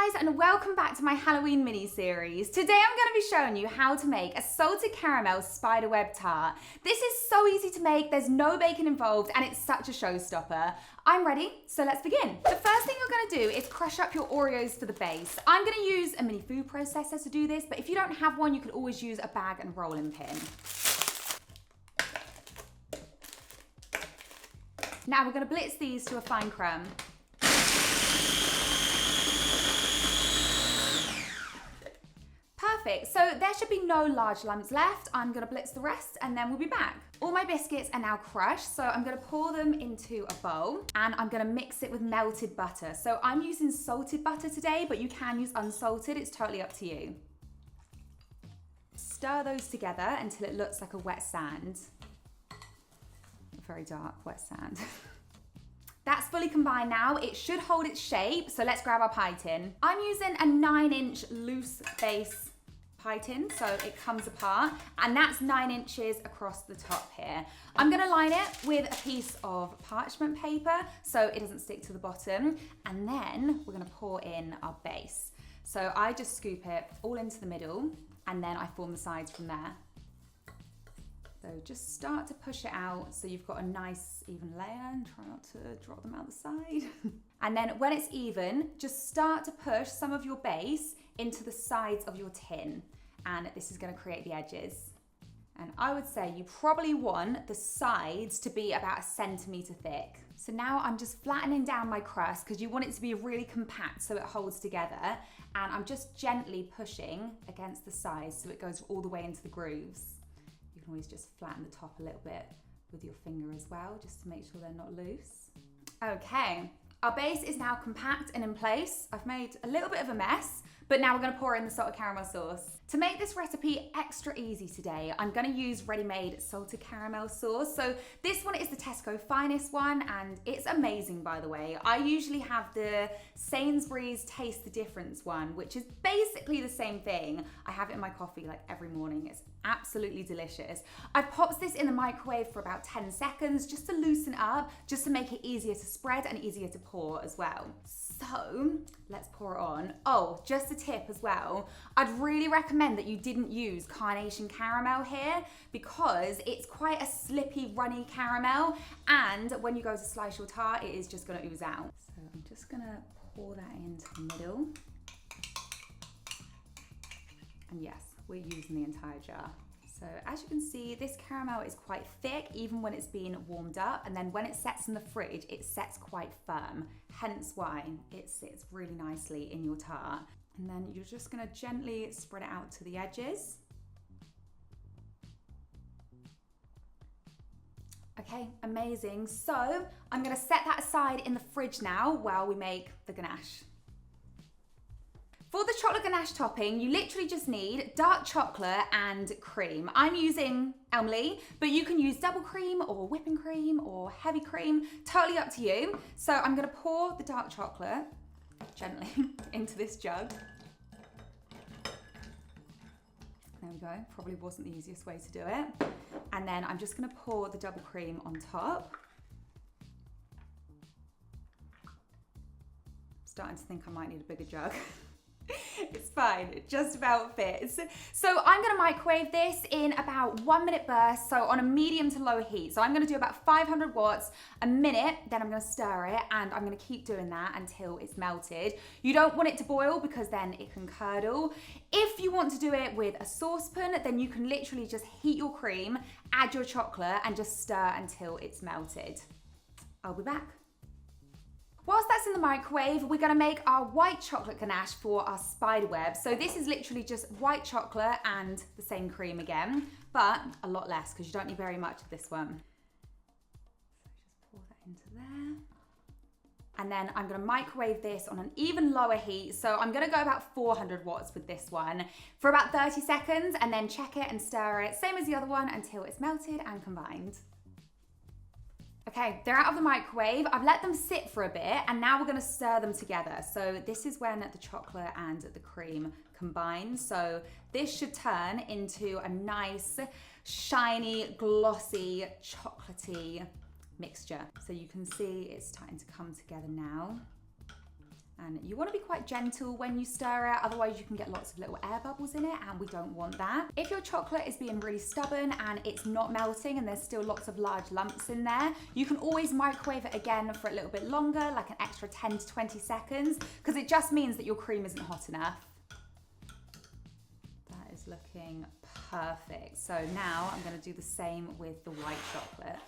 guys, and welcome back to my Halloween mini-series. Today I'm going to be showing you how to make a salted caramel spiderweb tart. This is so easy to make, there's no bacon involved, and it's such a showstopper. I'm ready, so let's begin. The first thing you're going to do is crush up your Oreos for the base. I'm going to use a mini food processor to do this, but if you don't have one, you could always use a bag and rolling pin. Now we're going to blitz these to a fine crumb. Perfect, so there should be no large lumps left. I'm gonna blitz the rest and then we'll be back. All my biscuits are now crushed, so I'm gonna pour them into a bowl and I'm gonna mix it with melted butter. So I'm using salted butter today, but you can use unsalted, it's totally up to you. Stir those together until it looks like a wet sand. Very dark, wet sand. That's fully combined now. It should hold its shape, so let's grab our pie tin. I'm using a 9-inch loose base pie tin, so it comes apart, and that's 9 inches across the top here. I'm gonna line it with a piece of parchment paper so it doesn't stick to the bottom, and then we're gonna pour in our base. So I just scoop it all into the middle, and then I form the sides from there. So just start to push it out so you've got a nice even layer, and try not to drop them out the side. And then when it's even, just start to push some of your base into the sides of your tin, and this is going to create the edges. And I would say you probably want the sides to be about 1 centimeter thick. So now I'm just flattening down my crust because you want it to be really compact so it holds together, and I'm just gently pushing against the sides so it goes all the way into the grooves. You can always just flatten the top a little bit with your finger as well, just to make sure they're not loose. Okay, our base is now compact and in place. I've made a little bit of a mess, but now we're gonna pour in the salted caramel sauce. To make this recipe extra easy today, I'm gonna use ready-made salted caramel sauce. So this one is the Tesco Finest one, and it's amazing, by the way. I usually have the Sainsbury's Taste the Difference one, which is basically the same thing. I have it in my coffee like every morning. It's absolutely delicious. I've popped this in the microwave for about 10 seconds just to loosen it up, just to make it easier to spread and easier to pour as well. So let's pour it on. Oh, just a tip as well. I'd really recommend that you didn't use carnation caramel here because it's quite a slippy, runny caramel, and when you go to slice your tart, it is just gonna ooze out. So I'm just gonna pour that into the middle. And yes, we're using the entire jar. So as you can see, this caramel is quite thick even when it's been warmed up, and then when it sets in the fridge, it sets quite firm, hence why it sits really nicely in your tart. And then you're just gonna gently spread it out to the edges. Okay, amazing. So I'm gonna set that aside in the fridge now while we make the ganache. For the chocolate ganache topping, you literally just need dark chocolate and cream. I'm using Elmley, but you can use double cream or whipping cream or heavy cream, totally up to you. So I'm gonna pour the dark chocolate gently into this jug. There we go, probably wasn't the easiest way to do it. And then I'm just gonna pour the double cream on top. I'm starting to think I might need a bigger jug. It's fine, it just about fits. So I'm gonna microwave this in about 1 minute bursts, so on a medium to low heat. So I'm gonna do about 500 watts a minute, then I'm gonna stir it, and I'm gonna keep doing that until it's melted. You don't want it to boil because then it can curdle. If you want to do it with a saucepan, then you can literally just heat your cream, add your chocolate, and just stir until it's melted. I'll be back. Whilst that's in the microwave, we're gonna make our white chocolate ganache for our spiderweb. So this is literally just white chocolate and the same cream again, but a lot less because you don't need very much of this one. So just pour that into there. And then I'm gonna microwave this on an even lower heat. So I'm gonna go about 400 watts with this one for about 30 seconds, and then check it and stir it, same as the other one, until it's melted and combined. Okay, they're out of the microwave. I've let them sit for a bit, and now we're gonna stir them together. So this is when the chocolate and the cream combine. So this should turn into a nice, shiny, glossy, chocolatey mixture. So you can see it's starting to come together now. And you want to be quite gentle when you stir it, otherwise you can get lots of little air bubbles in it, and we don't want that. If your chocolate is being really stubborn and it's not melting and there's still lots of large lumps in there, you can always microwave it again for a little bit longer, like an extra 10 to 20 seconds, because it just means that your cream isn't hot enough. That is looking perfect. So now I'm going to do the same with the white chocolate.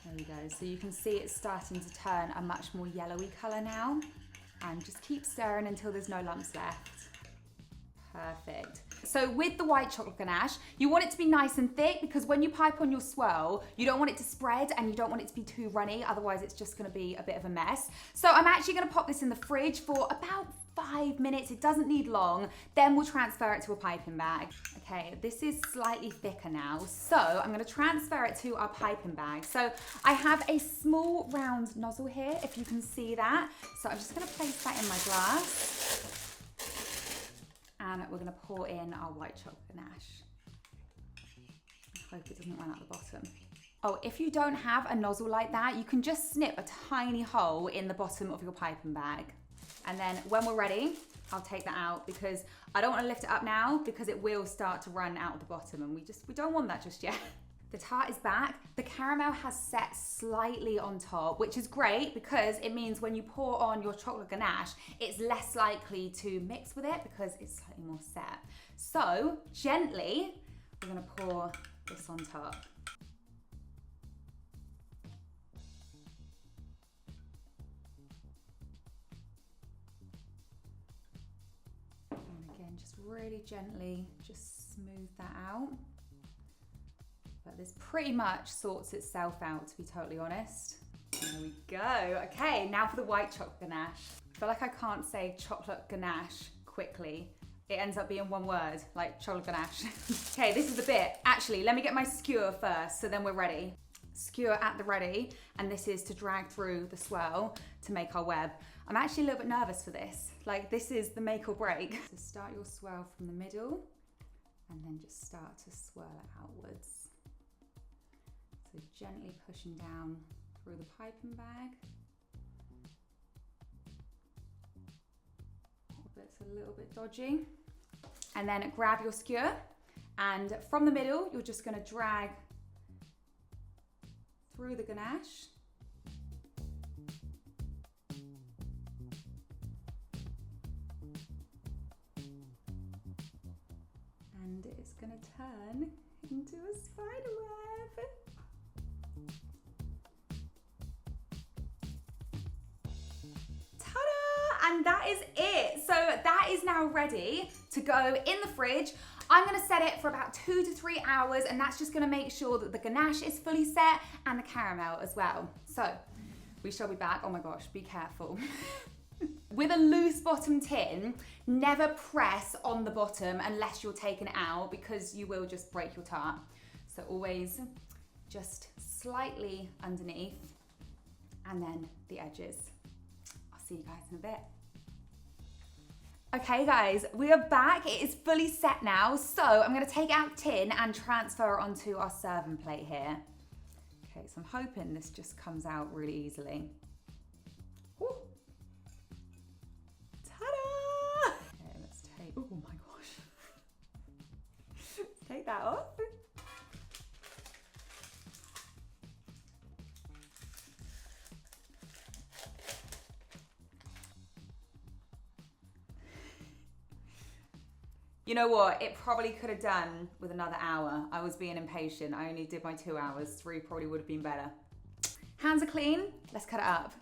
There we go. So you can see it's starting to turn a much more yellowy colour now. And just keep stirring until there's no lumps left. Perfect. So with the white chocolate ganache, you want it to be nice and thick, because when you pipe on your swirl, you don't want it to spread and you don't want it to be too runny, otherwise it's just going to be a bit of a mess. So I'm actually going to pop this in the fridge for about 5 minutes. It doesn't need long. Then we'll transfer it to a piping bag. Okay, this is slightly thicker now. So I'm going to transfer it to our piping bag. So I have a small round nozzle here, if you can see that. So I'm just going to place that in my glass. And we're going to pour in our white chocolate ganache. I hope it doesn't run out the bottom. Oh, if you don't have a nozzle like that, you can just snip a tiny hole in the bottom of your piping bag. And then when we're ready, I'll take that out, because I don't want to lift it up now because it will start to run out of the bottom, and we don't want that just yet. The tart is back. The caramel has set slightly on top, which is great because it means when you pour on your chocolate ganache, it's less likely to mix with it because it's slightly more set. So gently, we're going to pour this on top. And again, just really gently, just smooth that out. But this pretty much sorts itself out, to be totally honest. There we go. Okay, now for the white chocolate ganache. I feel like I can't say chocolate ganache quickly. It ends up being one word, like chocolate ganache. Okay, this is the bit. Actually, let me get my skewer first, so then we're ready. Skewer at the ready, and this is to drag through the swirl to make our web. I'm actually a little bit nervous for this. Like, this is the make or break. So start your swirl from the middle, and then just start to swirl it outwards. So gently pushing down through the piping bag. It's a little bit dodgy. And then grab your skewer, and from the middle, you're just going to drag through the ganache. And it's going to turn into a spider web. And that is it. So that is now ready to go in the fridge. I'm gonna set it for about 2 to 3 hours, and that's just gonna make sure that the ganache is fully set and the caramel as well. So we shall be back. Oh my gosh, be careful. With a loose bottom tin, never press on the bottom unless you're taking it out, because you will just break your tart. So always just slightly underneath, and then the edges. I'll see you guys in a bit. Okay guys, we are back. It is fully set now. So I'm gonna take out the tin and transfer onto our serving plate here. Okay, so I'm hoping this just comes out really easily. Ooh. Ta-da! Okay, let's take, oh my gosh. Let's take that off. You know what? It probably could have done with another hour. I was being impatient. I only did my 2 hours. 3 probably would have been better. Hands are clean. Let's cut it up.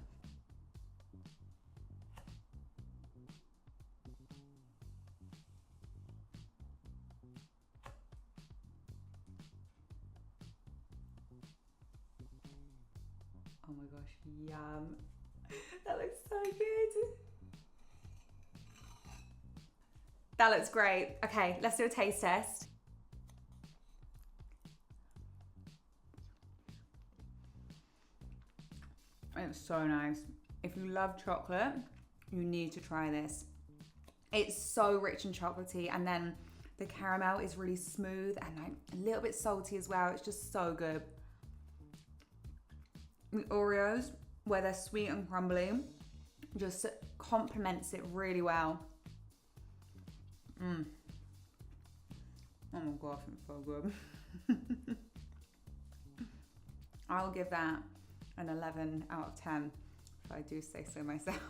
Oh my gosh, yum. That looks so good. That looks great. Okay, let's do a taste test. It's so nice. If you love chocolate, you need to try this. It's so rich and chocolatey, and then the caramel is really smooth and like a little bit salty as well. It's just so good. The Oreos where they're sweet and crumbly just complements it really well. Oh my gosh, it's so good. I'll give that an 11 out of 10 if I do say so myself.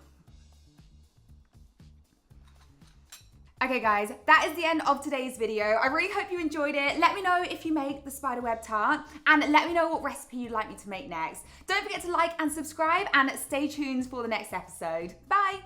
Okay guys, that is the end of today's video. I really hope you enjoyed it. Let me know if you make the spiderweb tart and let me know what recipe you'd like me to make next. Don't forget to like and subscribe and stay tuned for the next episode. Bye!